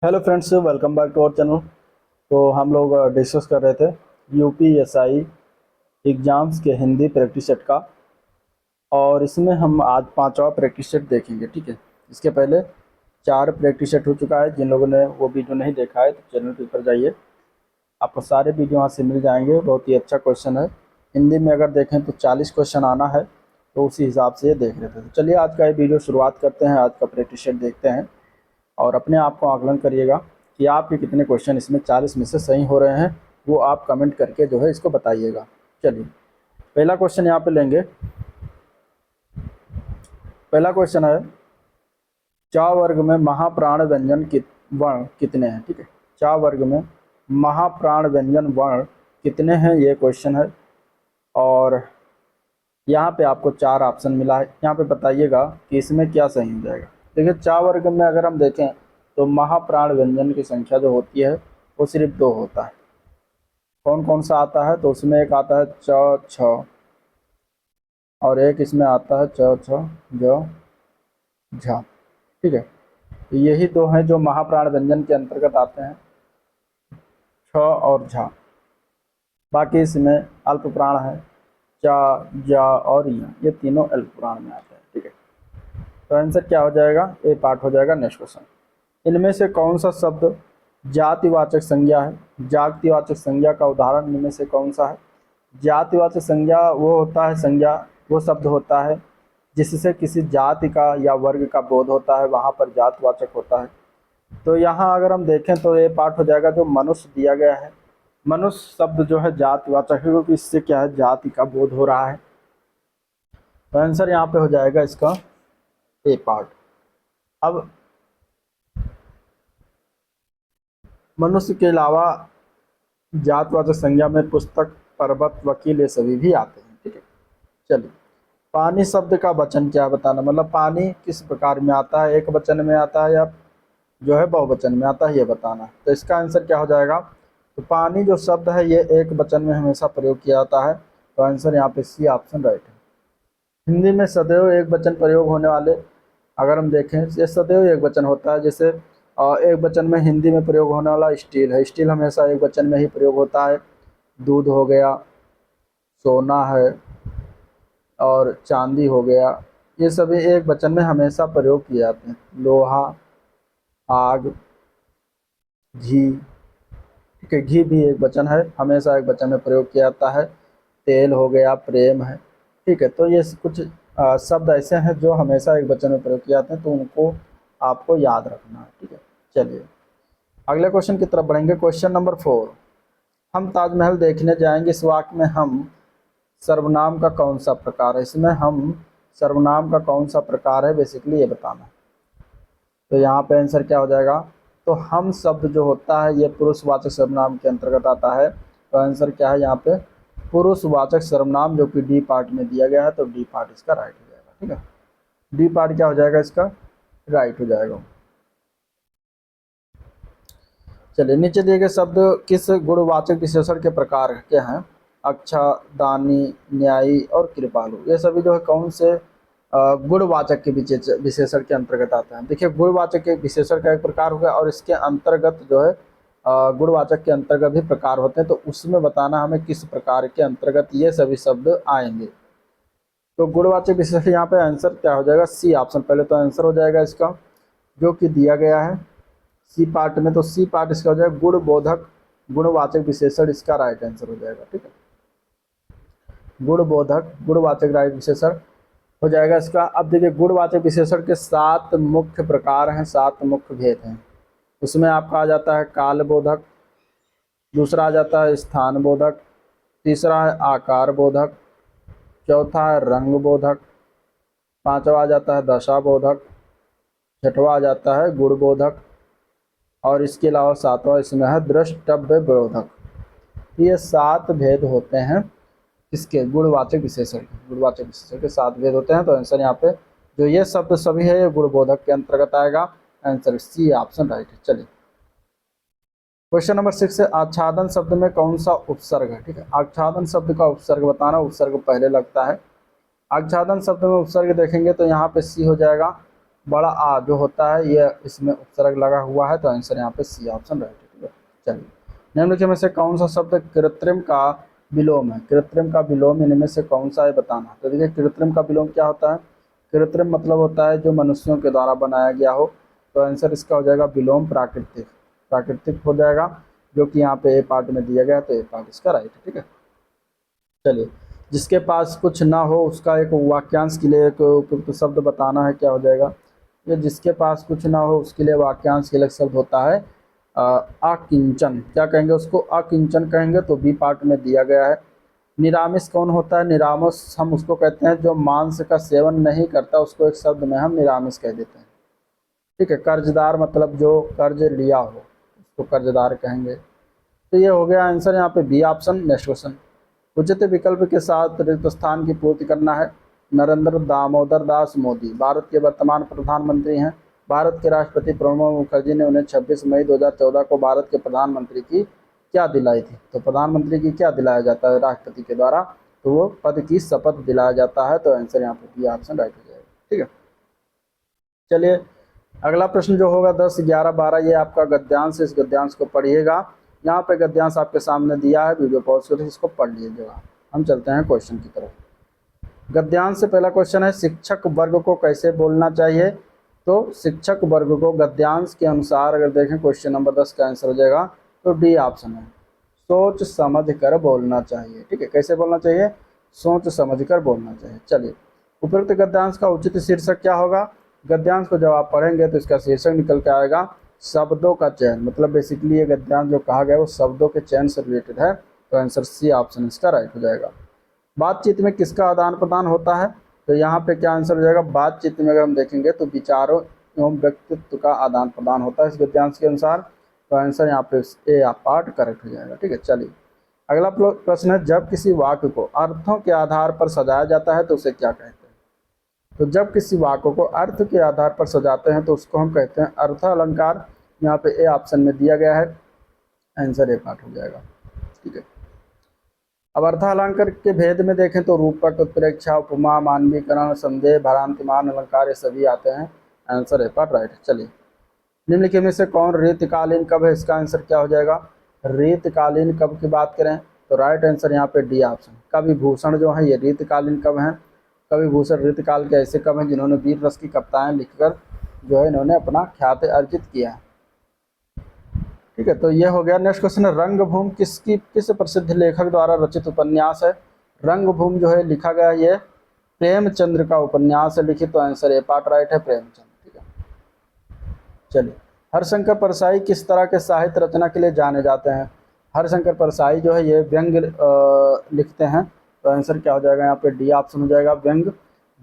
Hello friends, welcome back to our channel. तो हम लोग डिस्कस कर रहे थे यूपीएसआई एग्ज़ाम्स के हिंदी प्रैक्टिस सेट का, और इसमें हम आज पांचवा प्रैक्टिस सेट देखेंगे। ठीक है, इसके पहले चार प्रैक्टिस सेट हो चुका है। जिन लोगों ने वो वीडियो नहीं देखा है तो चैनल के ऊपर जाइए, आपको सारे वीडियो वहाँ से मिल जाएंगे। बहुत ही अच्छा क्वेश्चन है। हिंदी में अगर देखें तो 40 क्वेश्चन आना है, तो उसी हिसाब से ये देख रहे थे। तो चलिए आज का ये वीडियो शुरुआत करते हैं। आज का प्रैक्टिस सेट देखते हैं और अपने आप को आकलन करिएगा कि आपके कितने क्वेश्चन इसमें 40 में से सही हो रहे हैं। वो आप कमेंट करके जो है इसको बताइएगा। चलिए पहला क्वेश्चन यहाँ पे लेंगे। पहला क्वेश्चन है, चा वर्ग में महाप्राण व्यंजन वर्ण कितने हैं। ठीक है, चा वर्ग में महाप्राण व्यंजन वर्ण कितने हैं, ये क्वेश्चन है। और यहाँ पे आपको चार ऑप्शन मिला है। यहाँ पे बताइएगा कि इसमें क्या सही हो जाएगा। देखिए, चा वर्ग में अगर हम देखें तो महाप्राण व्यंजन की संख्या जो होती है वो सिर्फ दो होता है। कौन कौन सा आता है, तो उसमें एक आता है च छ, और एक इसमें आता है च छ ज झ। ठीक है, तो यही दो हैं जो महाप्राण व्यंजन के अंतर्गत आते हैं, छ और झ। बाकी इसमें अल्प प्राण है, चा जा और या, ये तीनों अल्प प्राण में आते हैं। ठीक है, तो आंसर क्या हो जाएगा, ए पार्ट हो जाएगा। नेक्स्ट क्वेश्चन, इनमें से कौन सा शब्द जातिवाचक संज्ञा है। जातिवाचक संज्ञा का उदाहरण इनमें से कौन सा है। जातिवाचक संज्ञा वो होता है, संज्ञा वो शब्द होता है जिससे किसी जाति का या वर्ग का बोध होता है, वहाँ पर जातवाचक होता है। तो यहाँ अगर हम देखें तो ये पार्ट हो जाएगा जो मनुष्य दिया गया है। मनुष्य शब्द जो है जातिवाचक है, क्योंकि इससे क्या है, जाति का बोध हो रहा है। तो आंसर यहाँ पे हो जाएगा इसका ए पार्ट। अब मनुष्य के अलावा जातवाचक संज्ञा में पुस्तक, पर्वत, वकील, ये सभी भी आते हैं। ठीक है, चलिए पानी शब्द का वचन क्या बताना, मतलब पानी किस प्रकार में आता है, एक वचन में आता है या जो है बहुवचन में आता है, ये बताना है। तो इसका आंसर क्या हो जाएगा, तो पानी जो शब्द है ये एक वचन में हमेशा प्रयोग किया जाता है। तो आंसर यहाँ पे सी ऑप्शन राइट है। हिंदी में सदैव एक वचन प्रयोग होने वाले अगर हम देखें, ये सदैव एक वचन होता है। जैसे एक वचन में हिंदी में प्रयोग होने वाला स्टील है, स्टील हमेशा एक वचन में ही प्रयोग होता है। दूध हो गया, सोना है, और चांदी हो गया, ये सभी एक वचन में हमेशा प्रयोग किए जाते हैं। लोहा, आग, घी। ठीक है, घी भी एक वचन है, हमेशा एक वचन में प्रयोग किया जाता है। तेल हो गया, प्रेम है। ठीक है, तो ये कुछ शब्द ऐसे हैं जो हमेशा एक वचन में प्रयोग किए जाते हैं, तो उनको आपको याद रखना है। ठीक है, चलिए अगले क्वेश्चन की तरफ बढ़ेंगे। क्वेश्चन नंबर 4, हम ताजमहल देखने जाएंगे, इस वाक्य में हम सर्वनाम का कौन सा प्रकार है। इसमें हम सर्वनाम का कौन सा प्रकार है बेसिकली ये बताना है। तो यहाँ पे आंसर क्या हो जाएगा, तो हम शब्द जो होता है ये पुरुषवाचक सर्वनाम के अंतर्गत आता है। तो आंसर क्या है यहाँ पे, पुरुषवाचक सर्वनाम, जो कि डी पार्ट में दिया गया है। तो डी पार्ट इसका राइट हो जाएगा। ठीक है, डी पार्ट क्या हो जाएगा, इसका राइट हो जाएगा। चलिए नीचे दिए गए शब्द किस गुणवाचक विशेषण के प्रकार के हैं। अच्छा, दानी, न्यायी और कृपालु, ये सभी जो है कौन से गुणवाचक के विशेषण के अंतर्गत आते हैं। देखिए, गुणवाचक के विशेषण का एक प्रकार हो गया, और इसके अंतर्गत जो है गुणवाचक के अंतर्गत भी प्रकार होते हैं। तो उसमें बताना हमें किस प्रकार के अंतर्गत ये सभी शब्द आएंगे। तो गुणवाचक विशेषण यहाँ पे आंसर क्या हो जाएगा, सी ऑप्शन। पहले तो आंसर हो जाएगा इसका जो कि दिया गया है सी पार्ट में। तो सी पार्ट इसका हो जाएगा गुणबोधक गुणवाचक विशेषण, इसका राइट आंसर हो जाएगा। ठीक है, गुणबोधक गुणवाचक राइट विशेषण हो जाएगा इसका। अब देखिए, गुणवाचक विशेषण के 7 मुख्य प्रकार हैं, 7 मुख्य भेद हैं। उसमें आपका आ जाता है कालबोधक, दूसरा आ जाता है स्थान बोधक, तीसरा है आकार बोधक, चौथा है रंग बोधक, पांचवा आ जाता है दशा बोधक, छठवा आ जाता है गुण बोधक, और इसके अलावा सातवां इसमें है द्रष्टव्य बोधक। ये 7 भेद होते हैं इसके गुणवाचक विशेषण के। गुणवाचक विशेषण के 7 भेद होते हैं। तो आंसर यहाँ पे जो ये शब्द सभी है ये गुणबोधक के अंतर्गत आएगा। आंसर सी ऑप्शन राइट है। चलिए क्वेश्चन नंबर 6 है, आच्छादन शब्द में कौन सा उपसर्ग है। ठीक है, आच्छादन शब्द का उपसर्ग बताना, उपसर्ग पहले लगता है। आच्छादन शब्द में उपसर्ग देखेंगे तो यहाँ पे सी हो जाएगा। बड़ा आ जो होता है ये इसमें उपसर्ग लगा हुआ है, तो आंसर यहाँ पे सी ऑप्शन राइट है। ठीक है, चलिए निम्नलिखित में से कौन सा शब्द कृत्रिम का विलोम है? कृत्रिम का विलोम इनमें से कौन सा है बताना। तो देखिए कृत्रिम का विलोम क्या होता है? कृत्रिम मतलब होता है जो मनुष्यों के द्वारा बनाया गया हो, तो आंसर इसका हो जाएगा विलोम प्राकृतिक। प्राकृतिक हो जाएगा, जो कि यहाँ पे ए पार्ट में दिया गया है, तो ए पार्ट इसका राइट है। ठीक है, चलिए जिसके पास कुछ ना हो उसका एक वाक्यांश के लिए एक उपयुक्त शब्द बताना है, क्या हो जाएगा? ये जिसके पास कुछ ना हो उसके लिए वाक्यांश के लिए शब्द होता है अकिंचन। क्या कहेंगे उसको? अकिंचन कहेंगे, तो बी पार्ट में दिया गया है। निरामिष कौन होता है? निरामिष हम उसको कहते हैं जो मांस का सेवन नहीं करता, उसको एक शब्द में हम निरामिष कह देते हैं। ठीक है, कर्जदार मतलब जो कर्ज लिया हो उसको कर्जदार कहेंगे। तो ये हो गया आंसर यहाँ पे बी ऑप्शन। नेक्स्ट क्वेश्चन, उचित विकल्प के साथ रिक्त स्थान की पूर्ति करना है। नरेंद्र दामोदर दास मोदी भारत के वर्तमान प्रधानमंत्री हैं। भारत के राष्ट्रपति प्रणब मुखर्जी ने उन्हें 26 मई 2014 को भारत के प्रधानमंत्री की क्या दिलाई थी? तो प्रधानमंत्री की क्या दिलाया जाता है राष्ट्रपति के द्वारा? तो वो पद की शपथ दिलाया जाता है, तो आंसर यहाँ पे बी ऑप्शन राइट हो जाएगा। ठीक है, चलिए अगला प्रश्न जो होगा 10, 11, 12 ये आपका गद्यांश, इस गद्यांश को पढ़िएगा। यहाँ पे गद्यांश आपके सामने दिया है, वीडियो पॉज करके इसको पढ़ लीजिएगा। हम चलते हैं क्वेश्चन की तरफ। गद्यांश से पहला क्वेश्चन है, शिक्षक वर्ग को कैसे बोलना चाहिए? तो शिक्षक वर्ग को गद्यांश के अनुसार अगर देखें क्वेश्चन नंबर 10 का आंसर हो जाएगा तो डी ऑप्शन है, सोच समझ कर बोलना चाहिए। ठीक है, कैसे बोलना चाहिए? सोच समझ कर बोलना चाहिए। चलिए उपयुक्त गद्यांश का उचित शीर्षक क्या होगा? गद्यांश को जब आप पढ़ेंगे तो इसका शीर्षक निकल के आएगा शब्दों का चयन। मतलब बेसिकली ये गद्यांश जो कहा गया वो शब्दों के चयन से रिलेटेड है, तो आंसर सी ऑप्शन इसका राइट हो जाएगा। बातचीत में किसका आदान प्रदान होता है? तो यहाँ पे क्या आंसर हो जाएगा? बातचीत में अगर हम देखेंगे तो विचारों एवं व्यक्तित्व का आदान प्रदान होता है इस गद्यांश के अनुसार, तो आंसर यहाँ पे ए पार्ट करेक्ट हो जाएगा। ठीक है, चलिए अगला प्रश्न है, जब किसी वाक्य को अर्थों के आधार पर सजाया जाता है तो उसे क्या कहते हैं? तो जब किसी वाक्य को अर्थ के आधार पर सजाते हैं तो उसको हम कहते हैं अर्थ अलंकार। यहाँ पे ए ऑप्शन में दिया गया है, आंसर ए पार्ट हो जाएगा। ठीक है, अब अर्थालंकार के भेद में देखें तो रूपक, उत्प्रेक्षा, उपमा, मानवीकरण, संदेह, भारांतिमान अलंकार ये सभी आते हैं, आंसर ए पार्ट राइट। चलिए निम्नलिखित में से कौन रीतकालीन कब है? इसका आंसर क्या हो जाएगा? रीतकालीन कब की बात करें तो राइट आंसर यहाँ पे डी ऑप्शन। कवि भूषण जो है ये रीतकालीन कब हैं? कवि भूषण रीतकाल के ऐसे कवि हैं जिन्होंने वीर रस की कविताएं लिखकर जो है इन्होंने अपना ख्याति अर्जित किया है। ठीक है, तो ये हो गया। नेक्स्ट क्वेश्चन है, रंगभूमि किस प्रसिद्ध लेखक द्वारा रचित उपन्यास है? रंगभूमि जो है लिखा गया ये प्रेमचंद्र का उपन्यास है लिखित, तो आंसर ए पार्ट राइट है, प्रेमचंद्र। ठीक है, चलिए हरिशंकर परसाई किस तरह के साहित्य रचना के लिए जाने जाते हैं? हरिशंकर परसाई जो है ये व्यंग लिखते हैं, तो आंसर क्या हो जाएगा? यहाँ पे डी ऑप्शन हो जाएगा, व्यंग।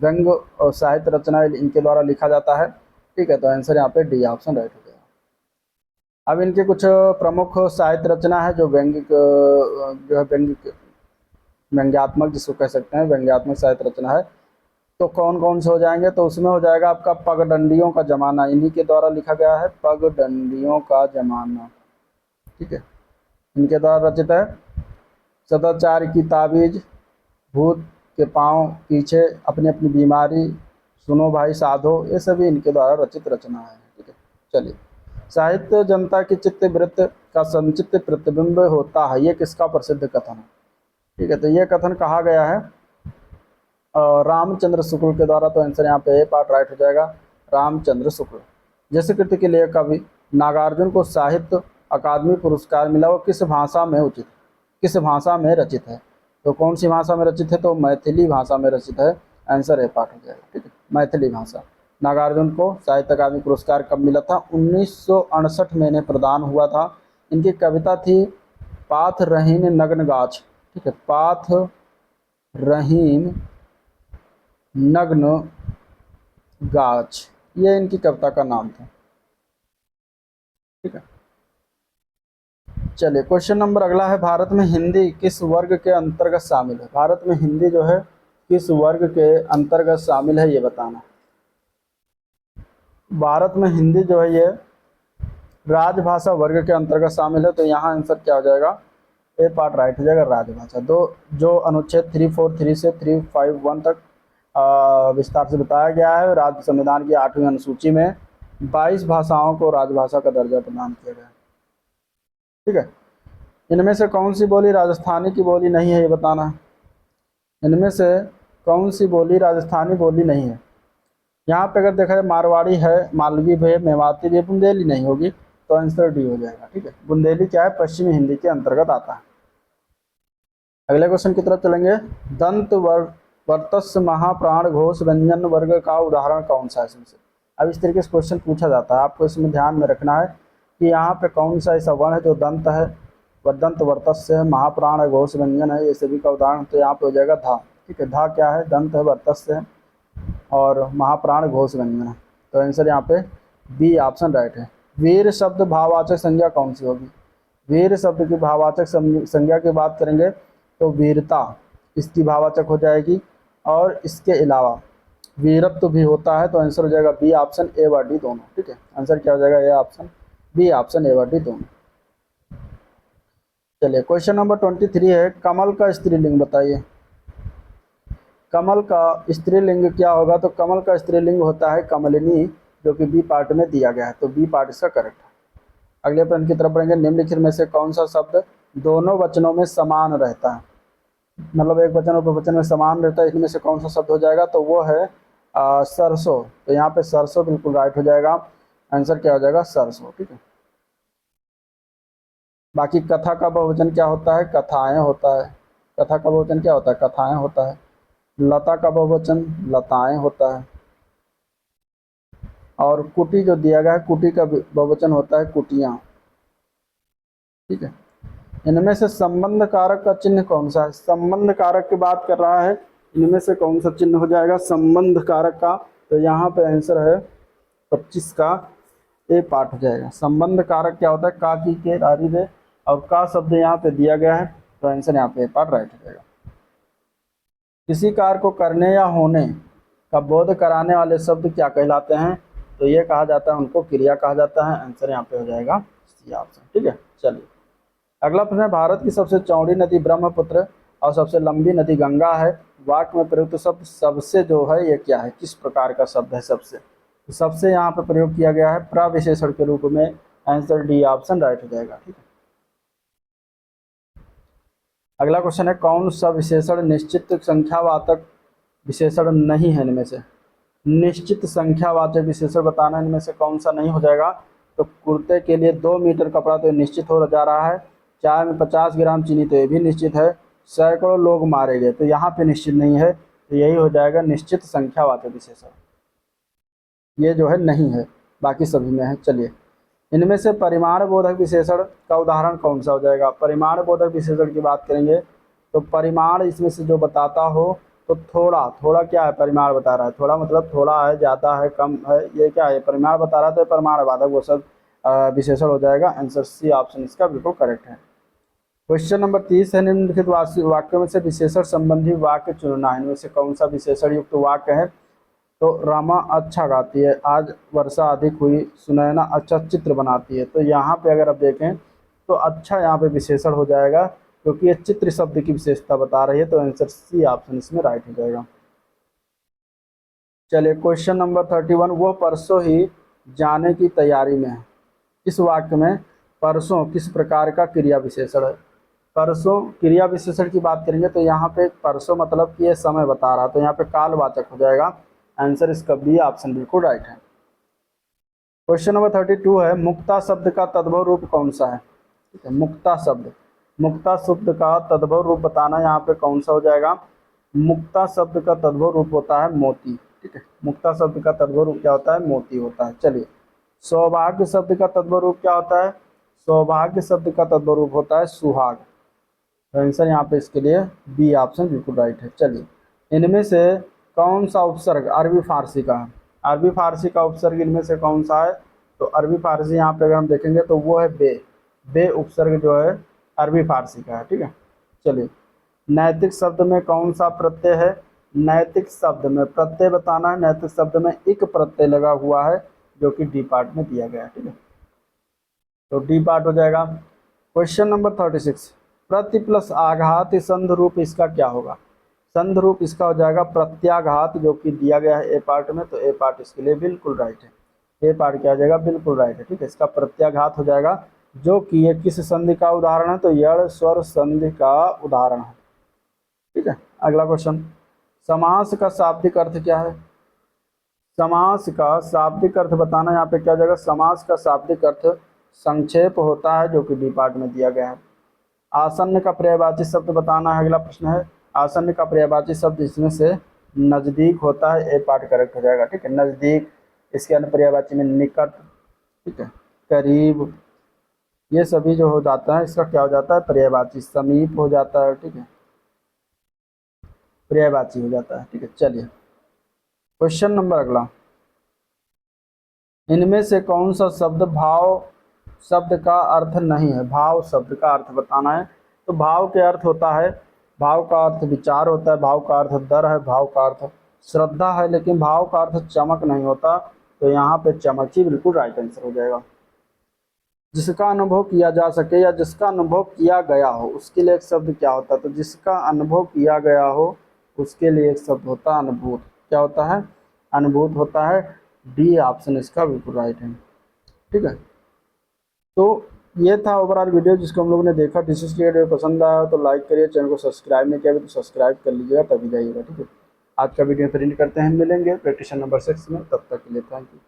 व्यंग साहित्य रचना इनके द्वारा लिखा जाता है। ठीक है, तो आंसर यहाँ पे डी ऑप्शन राइट हो जाएगा। अब इनके कुछ प्रमुख साहित्य रचना है जो जो है व्यंग्यात्मक जिसको कह सकते हैं, व्यंग्यात्मक साहित्य रचना है। तो कौन कौन से हो जाएंगे? तो उसमें हो जाएगा आपका पगडंडियों का जमाना, इन्हीं के द्वारा लिखा गया है, पगडंडियों का जमाना। ठीक है, इनके द्वारा रचित है। सदाचार की ताबीज, भूत के पांव पीछे, अपनी अपनी बीमारी, सुनो भाई साधो, ये सभी इनके द्वारा रचित रचना है। ठीक है, चलिए साहित्य जनता की चित्त वृत्त का संचित प्रतिबिंब होता है, ये किसका प्रसिद्ध कथन है? ठीक है, तो ये कथन कहा गया है रामचंद्र शुक्ल के द्वारा, तो आंसर यहाँ पे ए पार्ट राइट हो जाएगा, रामचंद्र शुक्ल। जैसे कृति के लिए कवि नागार्जुन को साहित्य अकादमी पुरस्कार मिला, वो किस भाषा में उचित, किस भाषा में रचित है? तो कौन सी भाषा में रचित है? तो मैथिली भाषा में रचित है, आंसर ए पार्ट हो जाएगा। ठीक है, मैथिली भाषा। नागार्जुन को साहित्य अकादमी पुरस्कार कब मिला था? 1968 में इन्हें प्रदान हुआ था। इनकी कविता थी पाथ रहीन नग्न गाछ। ठीक है, पाथ रहीन नग्न गाछ, ये इनकी कविता का नाम था। ठीक है, चलिए क्वेश्चन नंबर अगला है, भारत में हिंदी किस वर्ग के अंतर्गत शामिल है? भारत में हिंदी जो है किस वर्ग के अंतर्गत शामिल है ये बताना। भारत में हिंदी जो है ये राजभाषा वर्ग के अंतर्गत शामिल है, तो यहाँ आंसर क्या हो जाएगा? ए पार्ट राइट हो जाएगा, राजभाषा। जो अनुच्छेद 343 से 351 तक विस्तार से बताया गया है। राज्य संविधान की 8वीं अनुसूची में 22 भाषाओं को राजभाषा का दर्जा प्रदान किया गया है। ठीक है, इनमें से कौन सी बोली राजस्थानी की बोली नहीं है, ये बताना है। इनमें से कौन सी बोली राजस्थानी बोली नहीं है। यहाँ पे अगर देखा जाए मारवाड़ी है, मालवी है, मेवाती भी, बुंदेली नहीं होगी, तो आंसर डी हो जाएगा। ठीक है, बुंदेली क्या है, पश्चिमी हिंदी के अंतर्गत आता है। अगले क्वेश्चन की तरफ चलेंगे। दंत वर्तस्य महाप्राण घोष व्यंजन वर्ग का उदाहरण कौन सा है इसमें से। अब इस तरीके से क्वेश्चन पूछा जाता है, आपको इसमें ध्यान में रखना है कि यहाँ पे कौन सा ऐसा वर्ण है जो दंत है, दंत वर्तस्य है, महाप्राण है, घोष व्यंजन है, ये सभी का उदाहरण। तो यहाँ पे हो जाएगा धा। ठीक है, धा क्या है, दंत है, वर्तस्य है और महाप्राण घोष व्यंजन है। तो आंसर यहाँ पे बी ऑप्शन राइट है। वीर शब्द भाववाचक संज्ञा कौन सी होगी। वीर शब्द की भाववाचक संज्ञा की बात करेंगे तो वीरता इसकी भाववाचक हो जाएगी, और इसके अलावा वीरत्व भी होता है। तो आंसर हो जाएगा बी ऑप्शन ए व डी दोनों। ठीक है, आंसर क्या हो जाएगा, A option, B option A व डी दोनों। चलिए क्वेश्चन नंबर 23 है, कमल का स्त्रीलिंग बताइए। कमल का स्त्रीलिंग क्या होगा, तो कमल का स्त्रीलिंग होता है कमलिनी, जो कि बी पार्ट में दिया गया है, तो बी पार्ट इसका करेक्ट है। अगले प्रश्न की तरफ बढ़ेंगे। निम्नलिखित में से कौन सा शब्द दोनों वचनों में समान रहता है, मतलब एक वचन और बहुवचन में समान रहता है, इनमें से कौन सा शब्द हो जाएगा, तो वो है सरसों। तो यहाँ पे सरसों बिल्कुल राइट हो जाएगा, आंसर क्या हो जाएगा, सरसों। ठीक है, बाकी कथा का बहुवचन क्या होता है, कथाएं होता है। कथा का बहुवचन क्या होता है, कथाएं होता है। लता का बहुवचन लताएं होता है। और कुटी जो दिया गया है, कुटी का बहुवचन होता है कुटियां। ठीक है, इनमें से संबंध कारक का चिन्ह कौन सा है। संबंध कारक की बात कर रहा है, इनमें से कौन सा चिन्ह हो जाएगा संबंध कारक का, तो यहाँ पे आंसर है 25 का ए पार्ट हो जाएगा। संबंध कारक क्या होता है, का, की, के, रारी, रे, और का शब्द यहाँ पे दिया गया है, तो आंसर यहाँ पे ए पार्ट राइट हो जाएगा। किसी कार्य को करने या होने का बोध कराने वाले शब्द क्या कहलाते हैं, तो ये कहा जाता है, उनको क्रिया कहा जाता है। आंसर यहाँ पे हो जाएगा सी ऑप्शन। ठीक है, चलिए अगला प्रश्न है, भारत की सबसे चौड़ी नदी ब्रह्मपुत्र और सबसे लंबी नदी गंगा है। वाक्य में प्रयुक्त शब्द सबसे जो है ये क्या है, किस प्रकार का शब्द है सबसे, तो सबसे यहाँ पे प्रयोग किया गया है प्रविशेषण के रूप में। आंसर डी ऑप्शन राइट हो जाएगा। ठीक है, अगला क्वेश्चन है, कौन सा विशेषण निश्चित संख्यावाचक विशेषण नहीं है। इनमें से निश्चित संख्यावाचक विशेषण बताना, इनमें से कौन सा नहीं हो जाएगा, तो कुर्ते के लिए 2 मीटर कपड़ा तो निश्चित हो जा रहा है, चाय में 50 ग्राम चीनी तो ये भी निश्चित है, सैकड़ों लोग मारे गए तो यहाँ पे निश्चित नहीं है, तो यही हो जाएगा निश्चित संख्यावाचक विशेषण, ये जो है नहीं है, बाकी सभी में है। चलिए इनमें से परिमाण बोधक विशेषण का उदाहरण कौन सा हो जाएगा। परिमाण बोधक विशेषण की बात करेंगे तो परिमाण इसमें से जो बताता हो, तो थोड़ा, थोड़ा क्या है, परिमाण बता रहा है, थोड़ा मतलब थोड़ा है, ज़्यादा है, कम है, ये क्या है, परिमाण बता रहा था, परिमाण बाधक वो सब विशेषण हो जाएगा। आंसर सी ऑप्शन इसका बिल्कुल करेक्ट है। क्वेश्चन नंबर 30 है, निम्नलिखित वाक्यों में से विशेषण संबंधी वाक्य चुनना है। इनमें से कौन सा विशेषण युक्त वाक्य है, तो रमा अच्छा गाती है, आज वर्षा अधिक हुई, सुनैना अच्छा चित्र बनाती है। तो यहाँ पे अगर आप देखें तो अच्छा यहाँ पे विशेषण हो जाएगा, क्योंकि ये चित्र शब्द की विशेषता बता रही है, तो आंसर सी ऑप्शन इसमें राइट हो जाएगा। चलिए क्वेश्चन नंबर 31, वो परसों ही जाने की तैयारी में है। इस वाक्य में परसों किस प्रकार का क्रिया विशेषण है। परसों क्रिया विशेषण की बात करेंगे तो यहाँ पे परसों मतलब कि ये समय बता रहा, तो यहाँ पे कालवाचक हो जाएगा। आंसर इसका बी ऑप्शन बिल्कुल राइट है। क्वेश्चन नंबर 32 है, मुक्ता शब्द का तद्भव रूप कौन सा है। ठीक है, मुक्ता शब्द का तद्भव रूप बताना, यहाँ पे कौन सा हो जाएगा, मुक्ता शब्द का तद्भव रूप होता है मोती। ठीक है, मुक्ता शब्द का तद्भव रूप क्या होता है, मोती होता है। चलिए सौभाग्य शब्द का तद्भव रूप क्या होता है, सौभाग्य शब्द का तद्भव रूप होता है सुहाग। आंसर यहाँ पे इसके लिए बी ऑप्शन बिल्कुल राइट है। चलिए इनमें से कौन सा उपसर्ग अरबी फारसी का है। अरबी फारसी का उपसर्ग इनमें से कौन सा है, तो अरबी फारसी यहाँ पे अगर हम देखेंगे तो वो है बे। बे उपसर्ग जो है अरबी फारसी का है। ठीक है, चलिए नैतिक शब्द में कौन सा प्रत्यय है। नैतिक शब्द में प्रत्यय बताना है, नैतिक शब्द में इक प्रत्यय लगा हुआ है, जो कि डी पार्ट में दिया गया है। ठीक है, तो डी पार्ट हो जाएगा। क्वेश्चन नंबर 36, प्रति प्लस आघात संध रूप इसका क्या होगा। संध रूप इसका हो जाएगा प्रत्याघात, जो कि दिया गया है ए पार्ट में, तो ए पार्ट इसके लिए बिल्कुल राइट है। ए पार्ट क्या हो जाएगा, बिल्कुल राइट है। ठीक है, इसका प्रत्याघात हो जाएगा, जो कि ये किस संधि का उदाहरण है, तो यण स्वर संधि का उदाहरण है। ठीक है, अगला क्वेश्चन, समास का शाब्दिक अर्थ क्या है? समास का शाब्दिक अर्थ बताना, यहाँ पे क्या हो जाएगा, समास का शाब्दिक अर्थ संक्षेप होता है, जो कि बी पार्ट में दिया गया है। आसन्न का पर्यायवाची शब्द बताना है, अगला प्रश्न है। आसन्न का पर्यायवाची शब्द इसमें से नजदीक होता है, ए पार्ट करेक्ट हो जाएगा। ठीक है, नजदीक, इसके अन्य पर्यायवाची में निकट, ठीक है, करीब, ये सभी जो हो जाता है इसका क्या हो जाता है, पर्यायवाची। समीप हो जाता है, ठीक है, पर्यायवाची हो जाता है। ठीक है, चलिए क्वेश्चन नंबर अगला, इनमें से कौन सा शब्द भाव शब्द का अर्थ नहीं है? भाव शब्द का अर्थ बताना है। तो भाव के अर्थ होता है, भाव का अर्थ विचार होता है, भाव का अर्थ दर है, भाव का अर्थ श्रद्धा है, लेकिन भाव का अर्थ चमक नहीं होता। तो यहाँ पे चमक ही बिल्कुल राइट आंसर हो जाएगा। जिसका अनुभव किया जा सके या जिसका अनुभव किया गया हो, उसके लिए एक शब्द क्या होता है? तो जिसका अनुभव किया गया हो उसके लिए एक शब्द होता है अनुभूत। क्या होता है? अनुभूत होता है। डी ऑप्शन इसका बिल्कुल राइट है। ठीक है, तो ये था ओवरऑल वीडियो जिसको हम लोगों ने देखा। टीसीएस की वीडियो पसंद आया तो लाइक करिए, चैनल को सब्सक्राइब नहीं किया तो सब्सक्राइब कर लीजिएगा, तभी जाइएगा। ठीक है, आज का वीडियो प्रिंट करते हैं, मिलेंगे प्रैक्टिस नंबर 6 में, तब तक के लिए थैंक यू।